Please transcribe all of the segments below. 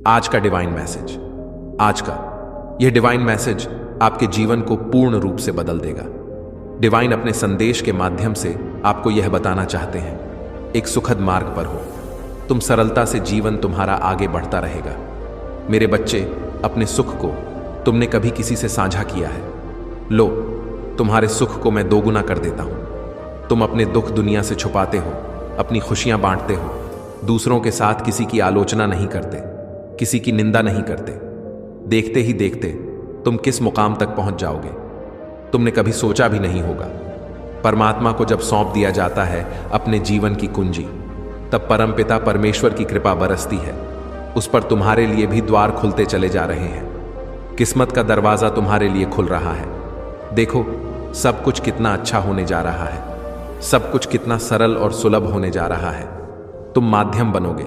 आज का divine message, आज का यह डिवाइन मैसेज आपके जीवन को पूर्ण रूप से बदल देगा। डिवाइन अपने संदेश के माध्यम से आपको यह बताना चाहते हैं, एक सुखद मार्ग पर हो, तुम सरलता से जीवन तुम्हारा आगे बढ़ता रहेगा। मेरे बच्चे, अपने सुख को तुमने कभी किसी से साझा किया है? लो, तुम्हारे सुख को मैं दोगुना कर देता हूं। तुम अपने दुख दुनिया से छुपाते हो, अपनी खुशियां बांटते हो, दूसरों के साथ किसी की आलोचना नहीं करते, किसी की निंदा नहीं करते। देखते ही देखते तुम किस मुकाम तक पहुंच जाओगे, तुमने कभी सोचा भी नहीं होगा। परमात्मा को जब सौंप दिया जाता है अपने जीवन की कुंजी, तब परमपिता परमेश्वर की कृपा बरसती है। उस पर तुम्हारे लिए भी द्वार खुलते चले जा रहे हैं। किस्मत का दरवाजा तुम्हारे लिए खुल रहा है। देखो, सब कुछ कितना अच्छा होने जा रहा है, सब कुछ कितना सरल और सुलभ होने जा रहा है। तुम माध्यम बनोगे,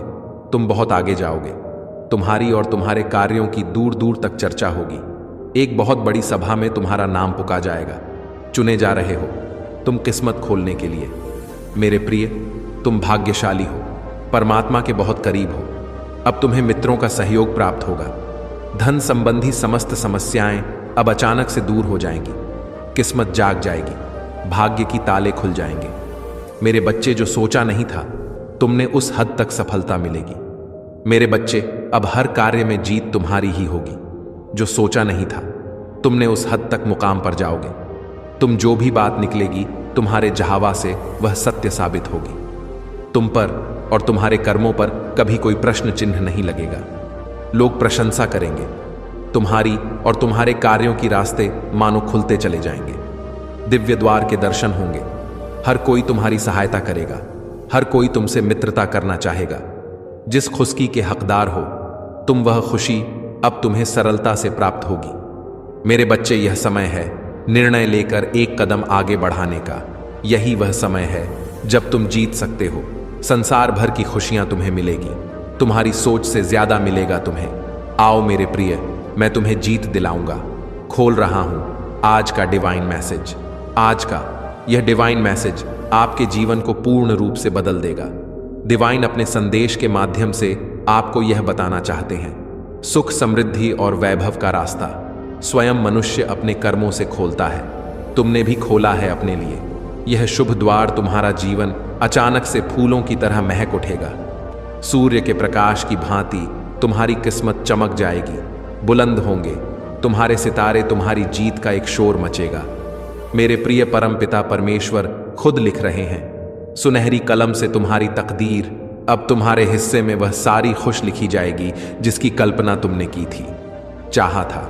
तुम बहुत आगे जाओगे। तुम्हारी और तुम्हारे कार्यों की दूर दूर तक चर्चा होगी। एक बहुत बड़ी सभा में तुम्हारा नाम पुकारा जाएगा। चुने जा रहे हो तुम किस्मत खोलने के लिए। मेरे प्रिय, तुम भाग्यशाली हो, परमात्मा के बहुत करीब हो। अब तुम्हें मित्रों का सहयोग प्राप्त होगा। धन संबंधी समस्त समस्याएं अब अचानक से दूर हो जाएंगी। किस्मत जाग जाएगी, भाग्य की ताले खुल जाएंगे। मेरे बच्चे, जो सोचा नहीं था तुमने उस हद तक सफलता मिलेगी। मेरे बच्चे, अब हर कार्य में जीत तुम्हारी ही होगी। जो सोचा नहीं था तुमने उस हद तक मुकाम पर जाओगे। तुम जो भी बात निकलेगी तुम्हारे जहावा से वह सत्य साबित होगी। तुम पर और तुम्हारे कर्मों पर कभी कोई प्रश्न चिन्ह नहीं लगेगा। लोग प्रशंसा करेंगे तुम्हारी, और तुम्हारे कार्यों की रास्ते मानो खुलते चले जाएंगे। दिव्य द्वार के दर्शन होंगे। हर कोई तुम्हारी सहायता करेगा, हर कोई तुमसे मित्रता करना चाहेगा। जिस खुशी के हकदार हो तुम, वह खुशी अब तुम्हें सरलता से प्राप्त होगी। मेरे बच्चे, यह समय है निर्णय लेकर एक कदम आगे बढ़ाने का। यही वह समय है जब तुम जीत सकते हो। संसार भर की खुशियां तुम्हें मिलेगी, तुम्हारी सोच से ज्यादा मिलेगा तुम्हें। आओ मेरे प्रिय, मैं तुम्हें जीत दिलाऊंगा। खोल रहा हूं आज का डिवाइन मैसेज। आज का यह डिवाइन मैसेज आपके जीवन को पूर्ण रूप से बदल देगा। डिवाइन अपने संदेश के माध्यम से आपको यह बताना चाहते हैं, सुख, समृद्धि और वैभव का रास्ता स्वयं मनुष्य अपने कर्मों से खोलता है। तुमने भी खोला है अपने लिए। यह शुभ द्वार तुम्हारा जीवन अचानक से फूलों की तरह महक उठेगा। सूर्य के प्रकाश की भांति तुम्हारी किस्मत चमक जाएगी। बुलंद होंगे तुम्हारे सितारे, तुम्हारी जीत का एक शोर मचेगा। मेरे प्रिय परमपिता परमेश्वर खुद लिख रहे हैं, सुनहरी कलम से तुम्हारी तकदीर। अब तुम्हारे हिस्से में वह सारी खुश लिखी जाएगी जिसकी कल्पना तुमने की थी, चाहा था।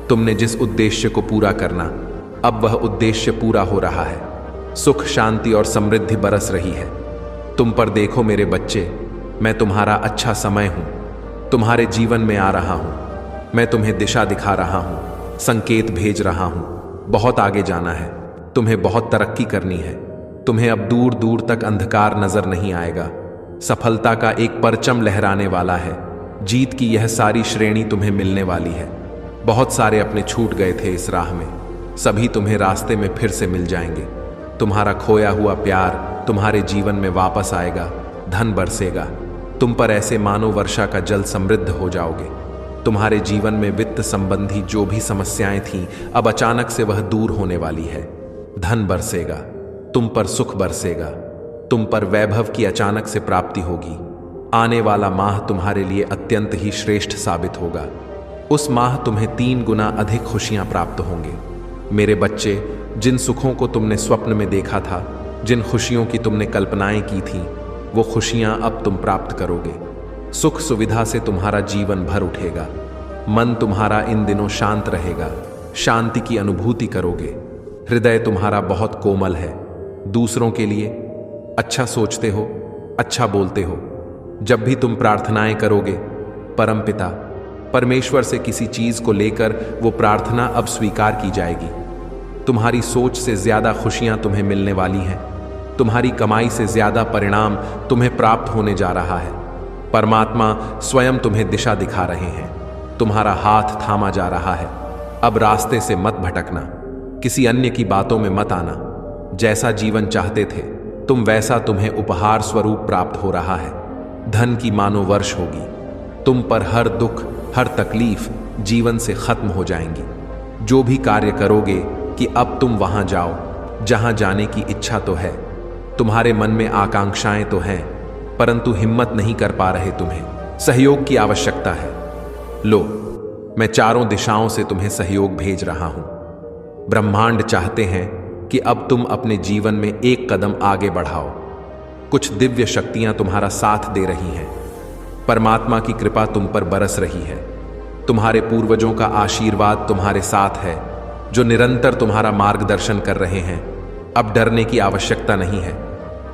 तुमने जिस उद्देश्य को पूरा करना, अब वह उद्देश्य पूरा हो रहा है। सुख, शांति और समृद्धि बरस रही है तुम पर। देखो मेरे बच्चे, मैं तुम्हारा अच्छा समय हूं, तुम्हारे जीवन में आ रहा हूं। मैं तुम्हें दिशा दिखा रहा हूं, संकेत भेज रहा हूं। बहुत आगे जाना है, तुम्हें बहुत तरक्की करनी है। तुम्हें अब दूर दूर तक अंधकार नजर नहीं आएगा। सफलता का एक परचम लहराने वाला है। जीत की यह सारी श्रेणी तुम्हें मिलने वाली है। बहुत सारे अपने छूट गए थे इस राह में, सभी तुम्हें रास्ते में फिर से मिल जाएंगे। तुम्हारा खोया हुआ प्यार तुम्हारे जीवन में वापस आएगा। धन बरसेगा तुम पर ऐसे मानो वर्षा का जल। समृद्ध हो जाओगे। तुम्हारे जीवन में वित्त संबंधी जो भी समस्याएं थीं, अब अचानक से वह दूर होने वाली है। धन बरसेगा तुम पर, सुख बरसेगा तुम पर, वैभव की अचानक से प्राप्ति होगी। आने वाला माह तुम्हारे लिए अत्यंत ही श्रेष्ठ साबित होगा। उस माह तुम्हें 3 गुना अधिक खुशियां प्राप्त होंगे। मेरे बच्चे, जिन सुखों को तुमने स्वप्न में देखा था, जिन खुशियों की तुमने कल्पनाएं की थी, वो खुशियां अब तुम प्राप्त करोगे। सुख सुविधा से तुम्हारा जीवन भर उठेगा। मन तुम्हारा इन दिनों शांत रहेगा, शांति की अनुभूति करोगे। हृदय तुम्हारा बहुत कोमल है, दूसरों के लिए अच्छा सोचते हो, अच्छा बोलते हो। जब भी तुम प्रार्थनाएं करोगे, परमपिता परमेश्वर से किसी चीज को लेकर, वो प्रार्थना अब स्वीकार की जाएगी। तुम्हारी सोच से ज्यादा खुशियां तुम्हें मिलने वाली हैं। तुम्हारी कमाई से ज्यादा परिणाम तुम्हें प्राप्त होने जा रहा है। परमात्मा स्वयं तुम्हें दिशा दिखा रहे हैं, तुम्हारा हाथ थामा जा रहा है। अब रास्ते से मत भटकना, किसी अन्य की बातों में मत आना। जैसा जीवन चाहते थे तुम, वैसा तुम्हें उपहार स्वरूप प्राप्त हो रहा है। धन की मानो वर्ष होगी। तुम पर हर दुख, हर तकलीफ जीवन से खत्म हो जाएंगी। जो भी कार्य करोगे कि अब तुम वहां जाओ जहां जाने की इच्छा तो है, तुम्हारे मन में आकांक्षाएं तो हैं, परंतु हिम्मत नहीं कर पा रहे। तुम्हें सहयोग की आवश्यकता है। लो, मैं चारों दिशाओं से तुम्हें सहयोग भेज रहा हूं। ब्रह्मांड चाहते हैं कि अब तुम अपने जीवन में एक कदम आगे बढ़ाओ। कुछ दिव्य शक्तियां तुम्हारा साथ दे रही हैं। परमात्मा की कृपा तुम पर बरस रही है। तुम्हारे पूर्वजों का आशीर्वाद तुम्हारे साथ है, जो निरंतर तुम्हारा मार्गदर्शन कर रहे हैं। अब डरने की आवश्यकता नहीं है।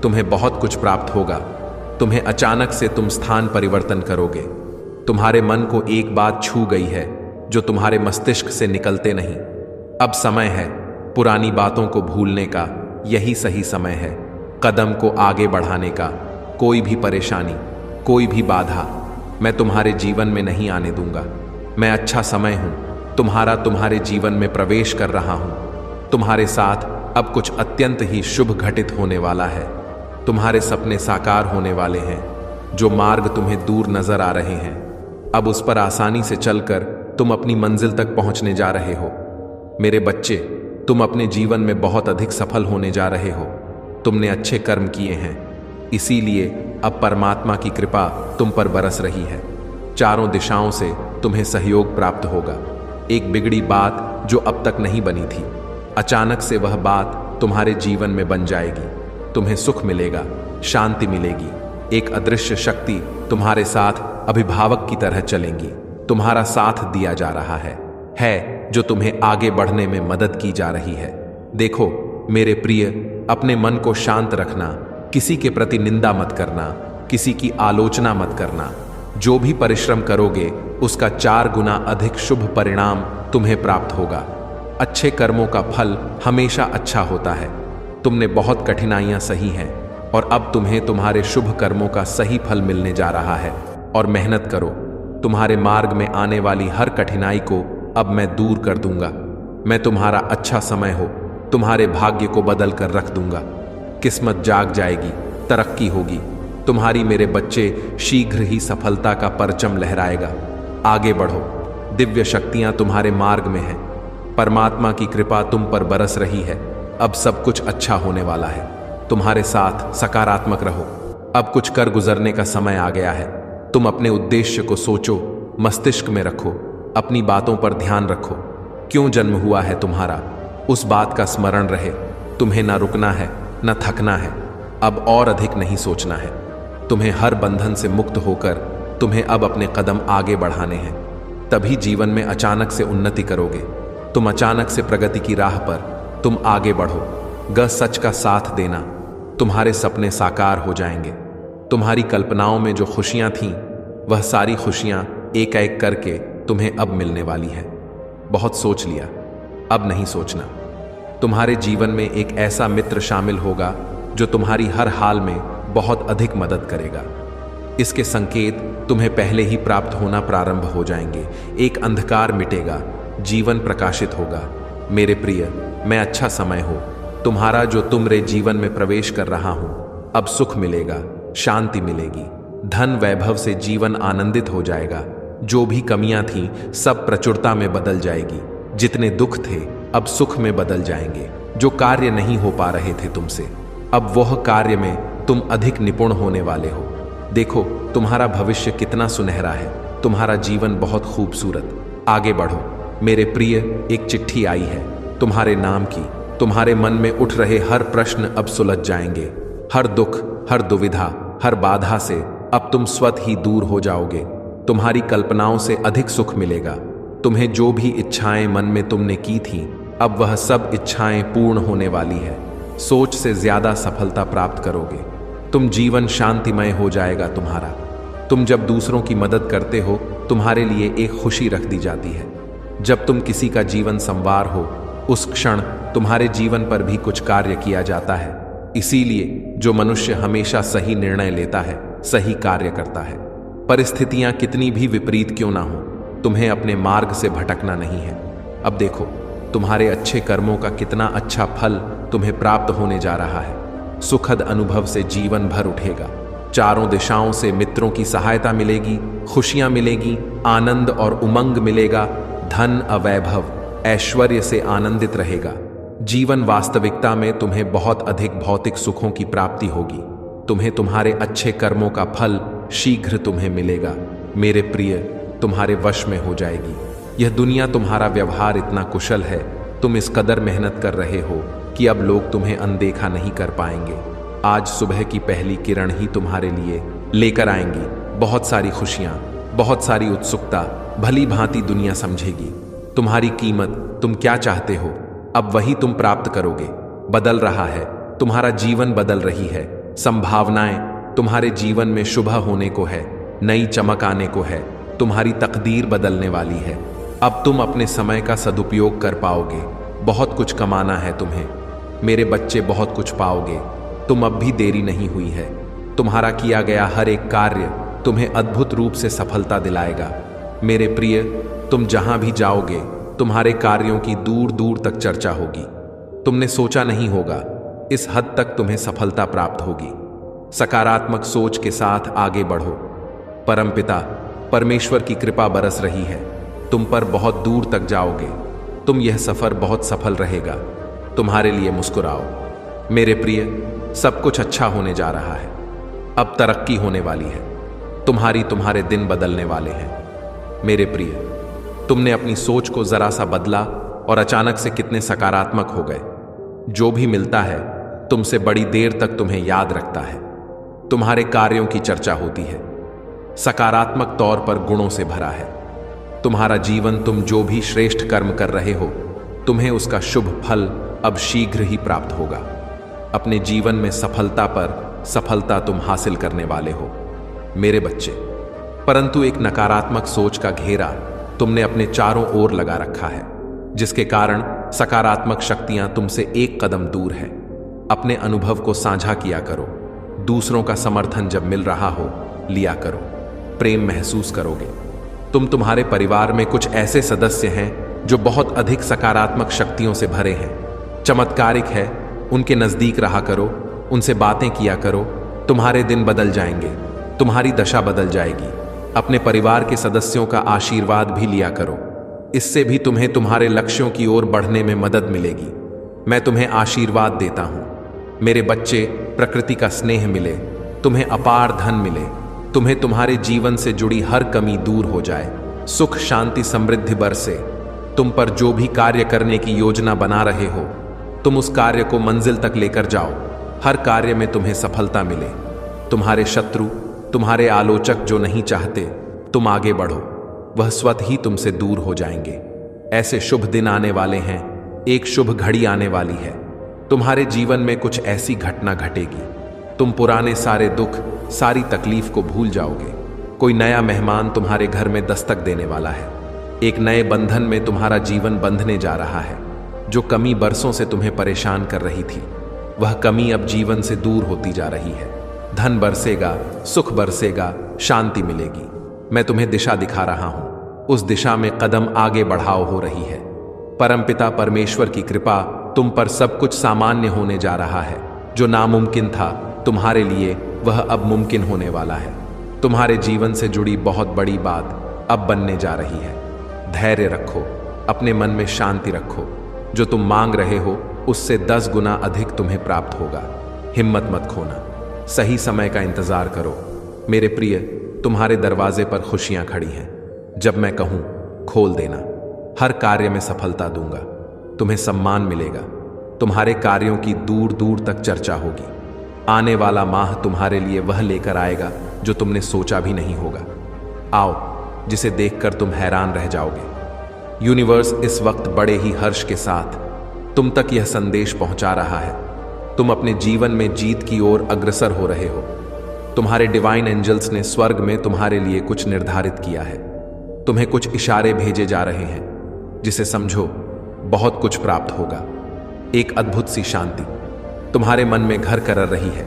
तुम्हें बहुत कुछ प्राप्त होगा। तुम्हें अचानक से तुम स्थान परिवर्तन करोगे। तुम्हारे मन को एक बात छू गई है जो तुम्हारे मस्तिष्क से निकलते नहीं। अब समय है पुरानी बातों को भूलने का। यही सही समय है कदम को आगे बढ़ाने का। कोई भी परेशानी, कोई भी बाधा मैं तुम्हारे जीवन में नहीं आने दूंगा। मैं अच्छा समय हूं तुम्हारे जीवन में प्रवेश कर रहा हूं। तुम्हारे साथ अब कुछ अत्यंत ही शुभ घटित होने वाला है। तुम्हारे सपने साकार होने वाले हैं। जो मार्ग तुम्हें दूर नजर आ रहे हैं, अब उस पर आसानी से चलकर तुम अपनी मंजिल तक पहुंचने जा रहे हो। मेरे बच्चे, तुम अपने जीवन में बहुत अधिक सफल होने जा रहे हो। तुमने अच्छे कर्म किए हैं, इसीलिए अब परमात्मा की कृपा तुम पर बरस रही है। चारों दिशाओं से तुम्हें सहयोग प्राप्त होगा। एक बिगड़ी बात जो अब तक नहीं बनी थी, अचानक से वह बात तुम्हारे जीवन में बन जाएगी। तुम्हें सुख मिलेगा, शांति मिलेगी। एक अदृश्य शक्ति तुम्हारे साथ अभिभावक की तरह चलेंगी। तुम्हारा साथ दिया जा रहा है जो तुम्हें आगे बढ़ने में मदद की जा रही है। देखो मेरे प्रिय, अपने मन को शांत रखना। किसी के प्रति निंदा मत करना, किसी की आलोचना मत करना। जो भी परिश्रम करोगे उसका 4 गुना अधिक शुभ परिणाम तुम्हें प्राप्त होगा। अच्छे कर्मों का फल हमेशा अच्छा होता है। तुमने बहुत कठिनाइयां सही हैं और अब तुम्हें तुम्हारे शुभ कर्मों का सही फल मिलने जा रहा है। और मेहनत करो। तुम्हारे मार्ग में आने वाली हर कठिनाई को अब मैं दूर कर दूंगा। मैं तुम्हारा अच्छा समय हो तुम्हारे भाग्य को बदल कर रख दूंगा। किस्मत जाग जाएगी, तरक्की होगी। तुम्हारी मेरे बच्चे, शीघ्र ही सफलता का परचम लहराएगा। आगे बढ़ो, दिव्य शक्तियां तुम्हारे मार्ग में हैं। परमात्मा की कृपा तुम पर बरस रही है। अब सब कुछ अच्छा होने वाला है। तुम्हारे साथ सकारात्मक रहो। अब कुछ कर गुजरने का समय आ गया है। तुम अपने उद्देश्य को सोचो, मस्तिष्क में रखो, अपनी बातों पर ध्यान रखो। क्यों जन्म हुआ है तुम्हारा, उस बात का स्मरण रहे। तुम्हें ना रुकना है, न थकना है। अब और अधिक नहीं सोचना है। तुम्हें हर बंधन से मुक्त होकर तुम्हें अब अपने कदम आगे बढ़ाने हैं। तभी जीवन में अचानक से उन्नति करोगे। तुम अचानक से प्रगति की राह पर तुम आगे बढ़ो। सच का साथ देना। तुम्हारे सपने साकार हो जाएंगे। तुम्हारी कल्पनाओं में जो खुशियां थीं, वह सारी खुशियां एक एक करके तुम्हें अब मिलने वाली है। बहुत सोच लिया, अब नहीं सोचना। तुम्हारे जीवन में एक ऐसा मित्र शामिल होगा जो तुम्हारी हर हाल में बहुत अधिक मदद करेगा। इसके संकेत तुम्हें पहले ही प्राप्त होना प्रारंभ हो जाएंगे। एक अंधकार मिटेगा, जीवन प्रकाशित होगा। मेरे प्रिय, मैं अच्छा समय हो तुम्हारा जो तुमरे जीवन में प्रवेश कर रहा हूं। अब सुख मिलेगा, शांति मिलेगी, धन वैभव से जीवन आनंदित हो जाएगा। जो भी कमियां थीं सब प्रचुरता में बदल जाएगी। जितने दुख थे अब सुख में बदल जाएंगे। जो कार्य नहीं हो पा रहे थे तुमसे, अब वह कार्य में तुम अधिक निपुण होने वाले हो। देखो तुम्हारा भविष्य कितना सुनहरा है। तुम्हारा जीवन बहुत खूबसूरत। आगे बढ़ो मेरे प्रिय। एक चिट्ठी आई है तुम्हारे नाम की। तुम्हारे मन में उठ रहे हर प्रश्न अब सुलझ जाएंगे। हर दुख, हर दुविधा, हर बाधा से अब तुम स्वतः ही दूर हो जाओगे। तुम्हारी कल्पनाओं से अधिक सुख मिलेगा। तुम्हें जो भी इच्छाएं मन में तुमने की थीं, अब वह सब इच्छाएं पूर्ण होने वाली है। सोच से ज्यादा सफलता प्राप्त करोगे। तुम जीवन शांतिमय हो जाएगा तुम्हारा। तुम जब दूसरों की मदद करते हो, तुम्हारे लिए एक खुशी रख दी जाती है। जब तुम किसी का जीवन संवार हो, उस क्षण तुम्हारे जीवन पर भी कुछ कार्य किया जाता है। इसीलिए जो मनुष्य हमेशा सही निर्णय लेता है, सही कार्य करता है। परिस्थितियां कितनी भी विपरीत क्यों ना हो, तुम्हें अपने मार्ग से भटकना नहीं है। अब देखो तुम्हारे अच्छे कर्मों का कितना अच्छा फल तुम्हें प्राप्त होने जा रहा है। सुखद अनुभव से जीवन भर उठेगा। चारों दिशाओं से मित्रों की सहायता मिलेगी, खुशियां मिलेगी, आनंद और उमंग मिलेगा, धन अवैभव ऐश्वर्य से आनंदित रहेगा। जीवन वास्तविकता में तुम्हें बहुत अधिक भौतिक सुखों की प्राप्ति होगी। तुम्हें तुम्हारे अच्छे कर्मों का फल शीघ्र तुम्हें मिलेगा। मेरे प्रिय, तुम्हारे वश में हो जाएगी यह दुनिया। तुम्हारा व्यवहार इतना कुशल है, तुम इस कदर मेहनत कर रहे हो कि अब लोग तुम्हें अनदेखा नहीं कर पाएंगे। आज सुबह की पहली किरण ही तुम्हारे लिए लेकर आएंगी बहुत सारी खुशियां, बहुत सारी उत्सुकता। भली भांति दुनिया समझेगी तुम्हारी कीमत। तुम क्या चाहते हो अब वही तुम प्राप्त करोगे। बदल रहा है, तुम्हारा जीवन बदल रही है। संभावनाएं तुम्हारे जीवन में शुभ होने को है, नई चमक आने को है। तुम्हारी तकदीर बदलने वाली है। अब तुम अपने समय का सदुपयोग कर पाओगे। बहुत कुछ कमाना है तुम्हें मेरे बच्चे, बहुत कुछ पाओगे तुम। अब भी देरी नहीं हुई है। तुम्हारा किया गया हर एक कार्य तुम्हें अद्भुत रूप से सफलता दिलाएगा। मेरे प्रिय, तुम जहां भी जाओगे तुम्हारे कार्यों की दूर दूर तक चर्चा होगी। तुमने सोचा नहीं होगा इस हद तक तुम्हें सफलता प्राप्त होगी। सकारात्मक सोच के साथ आगे बढ़ो। परमपिता परमेश्वर की कृपा बरस रही है, तुम पर बहुत दूर तक जाओगे तुम। यह सफर बहुत सफल रहेगा। तुम्हारे लिए मुस्कुराओ। मेरे प्रिय, सब कुछ अच्छा होने जा रहा है। अब तरक्की होने वाली है। तुम्हारे दिन बदलने वाले हैं। मेरे प्रिय, तुमने अपनी सोच को जरा सा बदला और अचानक से कितने सकारात्मक हो गए। जो भी मिलता है तुमसे बड़ी देर तक तुम्हें याद रखता है। तुम्हारे कार्यों की चर्चा होती है, सकारात्मक तौर पर गुणों से भरा है। तुम्हारा जीवन, तुम जो भी श्रेष्ठ कर्म कर रहे हो तुम्हें उसका शुभ फल अब शीघ्र ही प्राप्त होगा। अपने जीवन में सफलता पर सफलता तुम हासिल करने वाले हो मेरे बच्चे। परंतु एक नकारात्मक सोच का घेरा तुमने अपने चारों ओर लगा रखा है, जिसके कारण सकारात्मक शक्तियां तुमसे एक कदम दूर है। अपने अनुभव को साझा किया करो। दूसरों का समर्थन जब मिल रहा हो लिया करो। प्रेम महसूस करोगे। तुम्हारे परिवार में कुछ ऐसे सदस्य हैं जो बहुत अधिक सकारात्मक शक्तियों से भरे हैं। चमत्कारिक है, उनके नजदीक रहा करो, उनसे बातें किया करो। तुम्हारे दिन बदल जाएंगे, तुम्हारी दशा बदल जाएगी। अपने परिवार के सदस्यों का आशीर्वाद भी लिया करो। इससे भी तुम्हें तुम्हारे लक्ष्यों की ओर बढ़ने में मदद मिलेगी। मैं तुम्हें आशीर्वाद देता हूं मेरे बच्चे। प्रकृति का स्नेह मिले, तुम्हें अपार धन मिले, तुम्हें तुम्हारे जीवन से जुड़ी हर कमी दूर हो जाए, सुख शांति समृद्धि बरसे। तुम पर जो भी कार्य करने की योजना बना रहे हो तुम उस कार्य को मंजिल तक लेकर जाओ। हर कार्य में तुम्हें सफलता मिले। तुम्हारे शत्रु, तुम्हारे आलोचक जो नहीं चाहते तुम आगे बढ़ो, वह स्वतः ही तुमसे दूर हो जाएंगे। ऐसे शुभ दिन आने वाले हैं, एक शुभ घड़ी आने वाली है। तुम्हारे जीवन में कुछ ऐसी घटना घटेगी, तुम पुराने सारे दुख, सारी तकलीफ को भूल जाओगे। कोई नया मेहमान तुम्हारे घर में दस्तक देने वाला है। एक नए बंधन में तुम्हारा जीवन बंधने जा रहा है। जो कमी बरसों से तुम्हें परेशान कर रही थी, वह कमी अब जीवन से दूर होती जा रही है। धन बरसेगा, सुख बरसेगा, शांति मिलेगी। मैं तुम्हें दिशा दिखा रहा हूं, उस दिशा में कदम आगे बढ़ाओ हो रही है। परमपिता परमेश्वर की कृपा तुम पर सब कुछ सामान्य होने जा रहा है। जो नामुमकिन था तुम्हारे लिए वह अब मुमकिन होने वाला है। तुम्हारे जीवन से जुड़ी बहुत बड़ी बात अब बनने जा रही है। धैर्य रखो, अपने मन में शांति रखो। जो तुम मांग रहे हो उससे 10 गुना अधिक तुम्हें प्राप्त होगा। हिम्मत मत खोना, सही समय का इंतजार करो। मेरे प्रिय, तुम्हारे दरवाजे पर खुशियां खड़ी हैं। जब मैं कहूं खोल देना, हर कार्य में सफलता दूंगा। तुम्हें सम्मान मिलेगा। तुम्हारे कार्यों की दूर दूर तक चर्चा होगी। आने वाला माह तुम्हारे लिए वह लेकर आएगा जो तुमने सोचा भी नहीं होगा। आओ, जिसे देखकर तुम हैरान रह जाओगे। यूनिवर्स इस वक्त बड़े ही हर्ष के साथ तुम तक यह संदेश पहुंचा रहा है। तुम अपने जीवन में जीत की ओर अग्रसर हो रहे हो। तुम्हारे डिवाइन एंजल्स ने स्वर्ग में तुम्हारे लिए कुछ निर्धारित किया है। तुम्हें कुछ इशारे भेजे जा रहे हैं, जिसे समझो बहुत कुछ प्राप्त होगा। एक अद्भुत सी शांति तुम्हारे मन में घर कर रही है।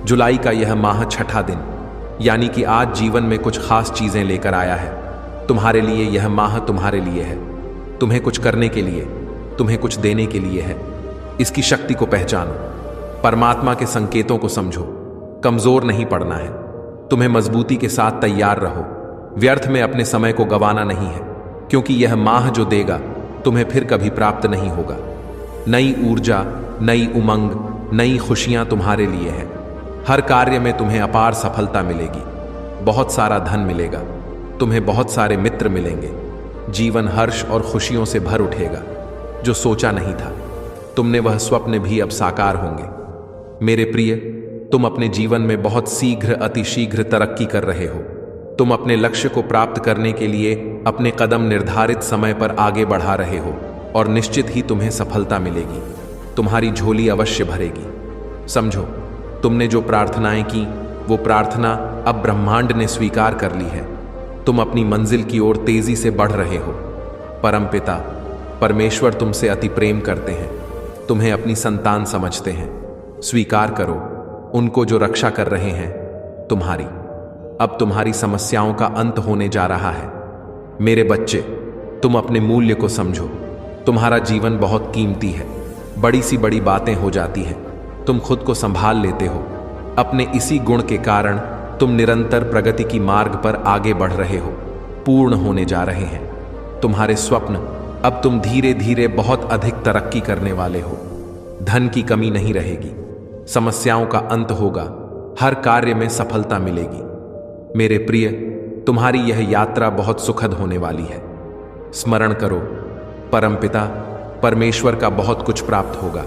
जुलाई का यह माह 6ठा दिन, यानी कि आज जीवन में कुछ खास चीजें लेकर आया है। तुम्हारे लिए यह माह तुम्हारे लिए है। तुम्हें कुछ करने के लिए, तुम्हें कुछ देने के लिए है। इसकी शक्ति को पहचानो, परमात्मा के संकेतों को समझो। कमजोर नहीं पड़ना है। तुम्हें मजबूती के साथ तैयार रहो। व्यर्थ में अपने समय को गंवाना नहीं है, क्योंकि यह माह जो देगा तुम्हें फिर कभी प्राप्त नहीं होगा। नई ऊर्जा, नई उमंग, नई खुशियां तुम्हारे लिए है। हर कार्य में तुम्हें अपार सफलता मिलेगी। बहुत सारा धन मिलेगा। तुम्हें बहुत सारे मित्र मिलेंगे। जीवन हर्ष और खुशियों से भर उठेगा। जो सोचा नहीं था तुमने, वह स्वप्न भी अब साकार होंगे। मेरे प्रिय, तुम अपने जीवन में बहुत शीघ्र, अतिशीघ्र तरक्की कर रहे हो। तुम अपने लक्ष्य को प्राप्त करने के लिए अपने कदम निर्धारित समय पर आगे बढ़ा रहे हो और निश्चित ही तुम्हें सफलता मिलेगी। तुम्हारी झोली अवश्य भरेगी। समझो, तुमने जो प्रार्थनाएं की वो प्रार्थना अब ब्रह्मांड ने स्वीकार कर ली है। तुम अपनी मंजिल की ओर तेजी से बढ़ रहे हो। परमपिता परमेश्वर तुमसे अति प्रेम करते हैं, तुम्हें अपनी संतान समझते हैं। स्वीकार करो उनको जो रक्षा कर रहे हैं तुम्हारी। अब तुम्हारी समस्याओं का अंत होने जा रहा है। मेरे बच्चे, तुम अपने मूल्य को समझो। तुम्हारा जीवन बहुत कीमती है। बड़ी सी बड़ी बातें हो जाती हैं, तुम खुद को संभाल लेते हो। अपने इसी गुण के कारण तुम निरंतर प्रगति की मार्ग पर आगे बढ़ रहे हो, पूर्ण होने जा रहे हैं तुम्हारे स्वप्न। अब तुम धीरे धीरे बहुत अधिक तरक्की करने वाले हो। धन की कमी नहीं रहेगी। समस्याओं का अंत होगा। हर कार्य में सफलता मिलेगी। मेरे प्रिय, तुम्हारी यह यात्रा बहुत सुखद होने वाली है। स्मरण करो, परमपिता परमेश्वर का बहुत कुछ प्राप्त होगा।